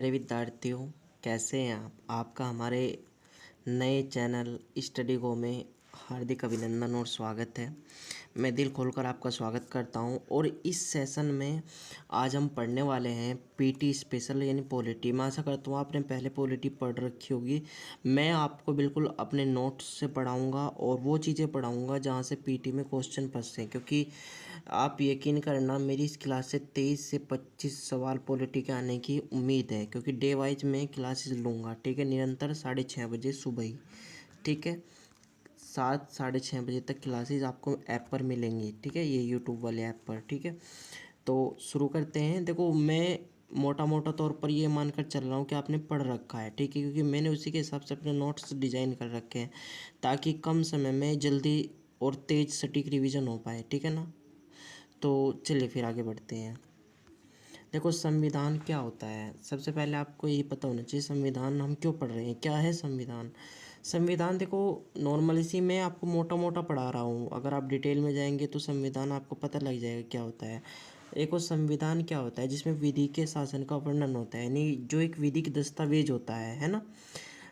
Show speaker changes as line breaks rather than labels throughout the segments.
मेरे विद्यार्थियों, कैसे हैं आप? आपका हमारे नए चैनल स्टडी गो में हार्दिक अभिनंदन और स्वागत है। मैं दिल खोलकर आपका स्वागत करता हूं और इस सेशन में आज हम पढ़ने वाले हैं पीटी स्पेशल यानी पॉलिटी। मैं आशा करता हूं आपने पहले पॉलिटी पढ़ रखी होगी। मैं आपको बिल्कुल अपने नोट्स से पढ़ाऊंगा और वो चीज़ें पढ़ाऊंगा जहां से पीटी में क्वेश्चन फंसते हैं, क्योंकि आप यकीन करना मेरी इस क्लास से 23 से 25 सवाल पॉलिटी के आने की उम्मीद है, क्योंकि डे वाइज मैं क्लासेस लूँगा। ठीक है, निरंतर 6:30 बजे सुबह ही। ठीक है, 7 साढ़े 6 बजे तक क्लासेस आपको ऐप पर मिलेंगी। ठीक है, ये यूट्यूब वाले ऐप पर। ठीक है, तो शुरू करते हैं। देखो, मैं मोटा मोटा तौर पर ये मानकर चल रहा हूँ कि आपने पढ़ रखा है। ठीक है, क्योंकि मैंने उसी के हिसाब से अपने नोट्स डिज़ाइन कर रखे हैं ताकि कम समय में जल्दी और तेज़ सटीक रिवीजन हो पाए। ठीक है ना? तो चलिए फिर आगे बढ़ते हैं। देखो, संविधान क्या होता है? सबसे पहले आपको यही पता होना चाहिए संविधान हम क्यों पढ़ रहे हैं, क्या है संविधान। संविधान देखो, नॉर्मल इसी में आपको मोटा मोटा पढ़ा रहा हूँ। अगर आप डिटेल में जाएंगे तो संविधान आपको पता लग जाएगा क्या होता है। देखो, संविधान क्या होता है? जिसमें विधि के शासन का वर्णन होता है, यानी जो एक विधिक दस्तावेज होता है ना,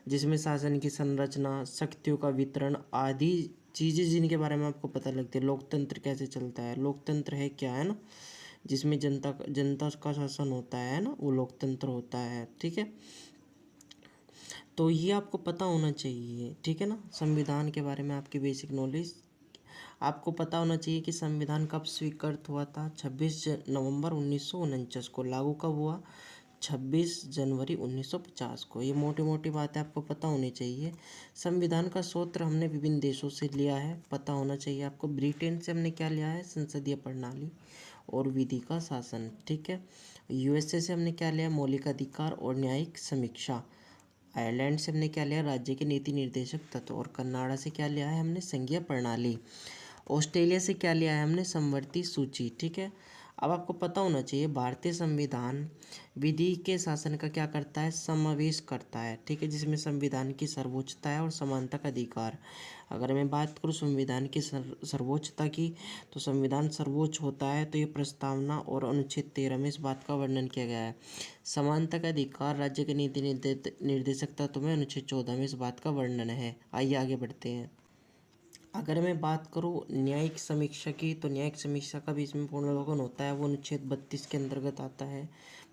जिसमें शासन की संरचना, शक्तियों का वितरण आदि चीज़ें जिनके बारे में आपको पता लगती है। लोकतंत्र कैसे चलता है, लोकतंत्र है क्या, है ना, जिसमें जनता का शासन होता है ना, वो लोकतंत्र होता है। ठीक है, तो ये आपको पता होना चाहिए। ठीक है ना, संविधान के बारे में आपकी बेसिक नॉलेज आपको पता होना चाहिए कि संविधान कब स्वीकृत हुआ था। 26 नवंबर 1949 को। लागू कब हुआ? 26 जनवरी 1950 को। ये मोटी मोटी बातें आपको पता होनी चाहिए। संविधान का सूत्र हमने विभिन्न देशों से लिया है, पता होना चाहिए आपको। ब्रिटेन से हमने क्या लिया है? संसदीय प्रणाली और विधि का शासन। ठीक है, यूएसए से हमने क्या लिया? मौलिक अधिकार और न्यायिक समीक्षा। आयरलैंड से हमने क्या लिया? राज्य के नीति निर्देशक तत्व। और कनाडा से क्या लिया है हमने? संघीय प्रणाली। ऑस्ट्रेलिया से क्या लिया है हमने? समवर्ती सूची। ठीक है, अब आपको पता होना चाहिए भारतीय संविधान विधि के शासन का क्या करता है? समावेश करता है। ठीक है, जिसमें संविधान की सर्वोच्चता है और समानता का अधिकार। अगर मैं बात करूँ संविधान की सर्वोच्चता की, तो संविधान सर्वोच्च होता है, तो ये प्रस्तावना और अनुच्छेद 13 में इस बात का वर्णन किया गया है। समानता का अधिकार राज्य के नीति निर्देशक तत्व में अनुच्छेद 14 में इस बात का वर्णन है। आइए आगे बढ़ते हैं। अगर मैं बात करूँ न्यायिक समीक्षा की, तो न्यायिक समीक्षा का भी इसमें पुनर्लेखन होता है, वो अनुच्छेद 32 के अंतर्गत आता है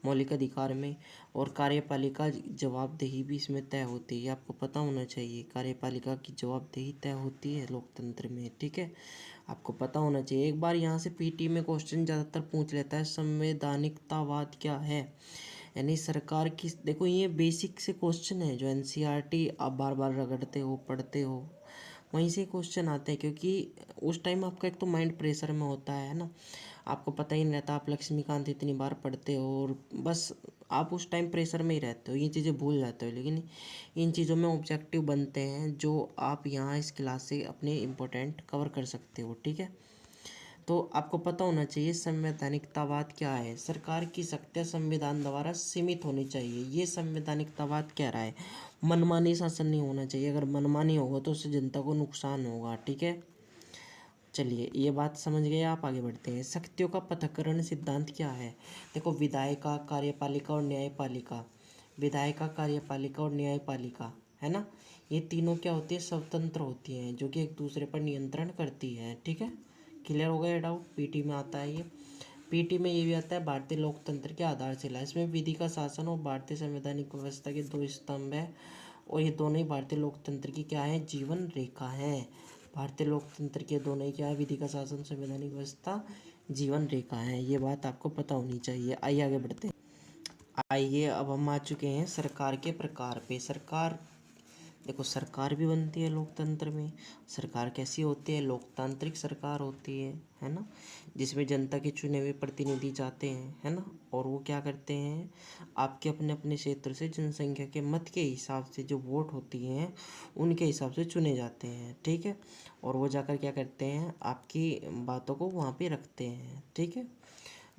मौलिक अधिकार में। और कार्यपालिका जवाबदेही भी इसमें तय होती है, ये आपको पता होना चाहिए। कार्यपालिका की जवाबदेही तय होती है लोकतंत्र में। ठीक है, आपको पता होना चाहिए। एक बार यहाँ से पीटी में क्वेश्चन ज़्यादातर पूछ लेता है, संवैधानिकतावाद क्या है, यानी सरकार की। देखो, ये बेसिक से क्वेश्चन है जो एनसीईआरटी आप बार बार रगड़ते हो, पढ़ते हो, वहीं से क्वेश्चन आते हैं। क्योंकि उस टाइम आपका एक तो माइंड प्रेशर में होता है ना, आपको पता ही नहीं रहता। आप लक्ष्मीकांत इतनी बार पढ़ते हो और बस आप उस टाइम प्रेशर में ही रहते हो, ये चीज़ें भूल जाते हो। लेकिन इन चीज़ों में ऑब्जेक्टिव बनते हैं जो आप यहाँ इस क्लास से अपने इम्पोर्टेंट कवर कर सकते हो। ठीक है, तो आपको पता होना चाहिए संवैधानिकतावाद क्या है। सरकार की शक्तियाँ संविधान द्वारा सीमित होनी चाहिए, ये संवैधानिकतावाद कह रहा है। मनमानी शासन नहीं होना चाहिए, अगर मनमानी होगा तो उससे जनता को नुकसान होगा। ठीक है, चलिए ये बात समझ गए आप, आगे बढ़ते हैं। शक्तियों का पृथक्करण सिद्धांत क्या है? देखो, विधायिका, कार्यपालिका और न्यायपालिका। विधायिका, कार्यपालिका और न्यायपालिका, है ना, ये तीनों क्या होती है? स्वतंत्र होती हैं, जो कि एक दूसरे पर नियंत्रण करती हैं। ठीक है, क्लियर हो गया डाउट? पीटी में आता है ये। पीटी में ये भी आता है भारतीय लोकतंत्र की आधारशिला। इसमें विधि का शासन और भारतीय संवैधानिक व्यवस्था के दो स्तंभ है, और ये दोनों ही भारतीय लोकतंत्र की क्या है? जीवन रेखा है। भारतीय लोकतंत्र के दोनों ही क्या है? विधि का शासन, संवैधानिक व्यवस्था, जीवन रेखा है। ये बात आपको पता होनी चाहिए। आइए आगे बढ़ते हैं। आइए अब हम आ चुके हैं सरकार के प्रकार पे। सरकार, देखो सरकार भी बनती है लोकतंत्र में। सरकार कैसी होती है? लोकतांत्रिक सरकार होती है ना, जिसमें जनता के चुने हुए प्रतिनिधि जाते हैं, है ना, और वो क्या करते हैं? आपके अपने अपने क्षेत्र से जनसंख्या के मत के हिसाब से जो वोट होती हैं उनके हिसाब से चुने जाते हैं। ठीक है, और वो जाकर क्या करते हैं? आपकी बातों को वहाँ पे रखते हैं। ठीक है,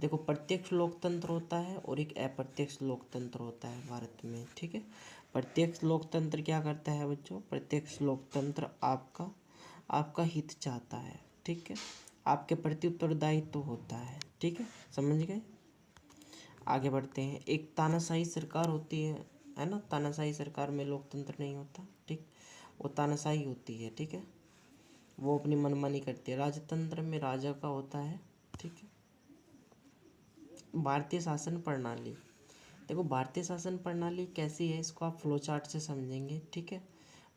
देखो, प्रत्यक्ष लोकतंत्र होता है और एक अप्रत्यक्ष लोकतंत्र होता है भारत में। ठीक है, प्रत्यक्ष लोकतंत्र क्या करता है बच्चों? प्रत्यक्ष लोकतंत्र आपका आपका हित चाहता है। ठीक है, आपके प्रति उत्तरदायित्व होता है। ठीक है, समझ गए? आगे बढ़ते हैं। एक तानाशाही सरकार होती है ना। तानाशाही सरकार में लोकतंत्र नहीं होता, ठीक। वो तानाशाही होती है, ठीक है। वो अपनी मनमानी करती है। राजतंत्र में राजा का होता है, ठीक है। भारतीय शासन प्रणाली, देखो भारतीय शासन प्रणाली कैसी है इसको आप फ्लो चार्ट से समझेंगे, ठीक है।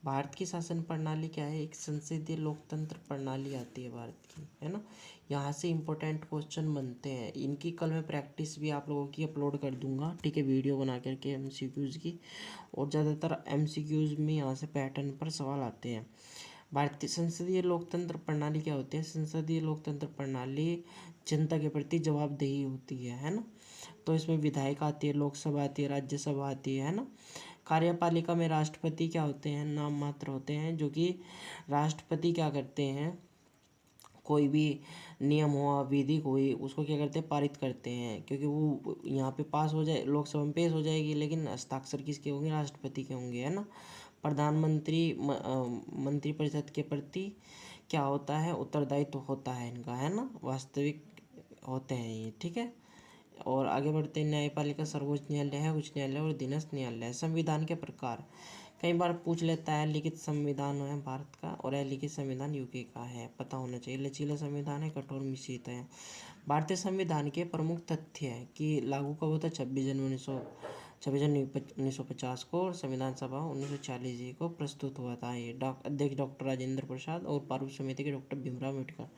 भारत की शासन प्रणाली क्या है, एक संसदीय लोकतंत्र प्रणाली आती है भारत की, है ना। यहाँ से इम्पोर्टेंट क्वेश्चन बनते हैं। इनकी कल मैं प्रैक्टिस भी आप लोगों की अपलोड कर दूंगा, ठीक है, वीडियो बना करके एमसीक्यूज़ की। और ज़्यादातर एमसीक्यूज़ में यहाँ से पैटर्न पर सवाल आते हैं। भारतीय संसदीय लोकतंत्र प्रणाली क्या होती है, संसदीय लोकतंत्र प्रणाली जनता के प्रति जवाबदेही होती है ना। तो इसमें विधायक आती है, लोकसभा आती है, राज्यसभा आती है ना। कार्यपालिका में राष्ट्रपति क्या होते हैं, नाम मात्र होते हैं, जो कि राष्ट्रपति क्या करते हैं, कोई भी नियम हुआ, विधि कोई, उसको क्या करते हैं, पारित करते हैं। क्योंकि वो यहाँ पे पास हो जाए, लोकसभा में पेश हो जाएगी, लेकिन हस्ताक्षर किसके होंगे, राष्ट्रपति के होंगे, है ना। प्रधानमंत्री मंत्रिपरिषद के प्रति क्या होता है, उत्तरदायित्व होता है इनका, है ना, वास्तविक होते हैं ये, ठीक है। और आगे बढ़ते हैं। न्यायपालिका सर्वोच्च न्यायालय है, उच्च न्यायालय और अधीनस्थ न्यायालय है। संविधान के प्रकार कई बार पूछ लेता है। लिखित संविधान है भारत का और अलिखित संविधान यूके का है, पता होना चाहिए। लचीला संविधान है, कठोर मिश्रित है। भारतीय संविधान के प्रमुख तथ्य है कि लागू कब होता है, 26 जनवरी 1950 को, और संविधान सभा 1940 को प्रस्तुत हुआ था। ये अध्यक्ष डॉक्टर राजेंद्र प्रसाद और प्रारूप समिति के डॉक्टर भीमराव अम्बेडकर।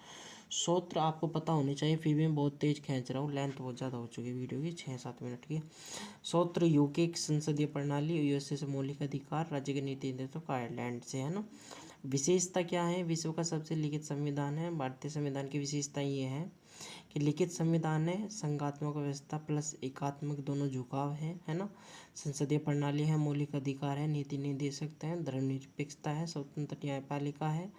सूत्र आपको पता होने चाहिए, फिर भी मैं बहुत तेज खींच रहा हूँ, लेंथ बहुत ज़्यादा हो चुकी है वीडियो की, 6-7 मिनट की। सूत्र यूके की संसदीय प्रणाली, यूएसए से मौलिक अधिकार, राज्य के नीति निर्देशों का आयरलैंड से, है ना। विशेषता क्या है, विश्व का सबसे लिखित संविधान है। भारतीय संविधान की विशेषता ये है कि लिखित संविधान है, संघात्मक व्यवस्था प्लस एकात्मक दोनों झुकाव है ना। संसदीय प्रणाली है, मौलिक अधिकार है, नीति निर्देशकता है, धर्मनिरपेक्षता है, स्वतंत्र न्यायपालिका है,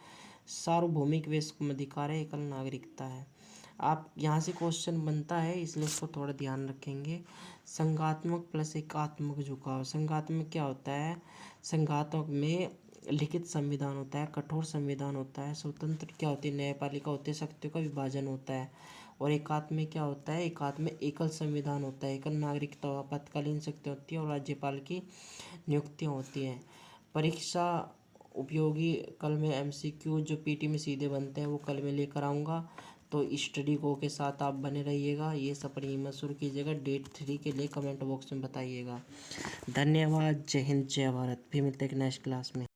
सार्वभौमिक वैश्विक अधिकार है, एकल नागरिकता है। आप यहाँ से क्वेश्चन बनता है, इसलिए इसको थोड़ा ध्यान रखेंगे। संघात्मक प्लस एकात्मक झुकाव, संघात्मक क्या होता है, संघात्मक में लिखित संविधान होता है, कठोर संविधान होता है, स्वतंत्र क्या होती है, न्यायपालिका होती है, शक्तियों का विभाजन होता है। और एकात्म में क्या होता है, एकात्म में एकल संविधान होता है, एकल नागरिकता, आपातकालीन शक्ति होती है और राज्यपाल की नियुक्तियाँ होती हैं। परीक्षा उपयोगी कल में एमसीक्यू जो पीटी में सीधे बनते हैं वो कल में लेकर आऊँगा। तो स्टडी गो के साथ आप बने रहिएगा। ये सपनी मत शुरू कीजिएगा। डेट 3 के लिए कमेंट बॉक्स में बताइएगा। धन्यवाद। जय हिंद, जय भारत। फिर मिलते हैं नेक्स्ट क्लास में।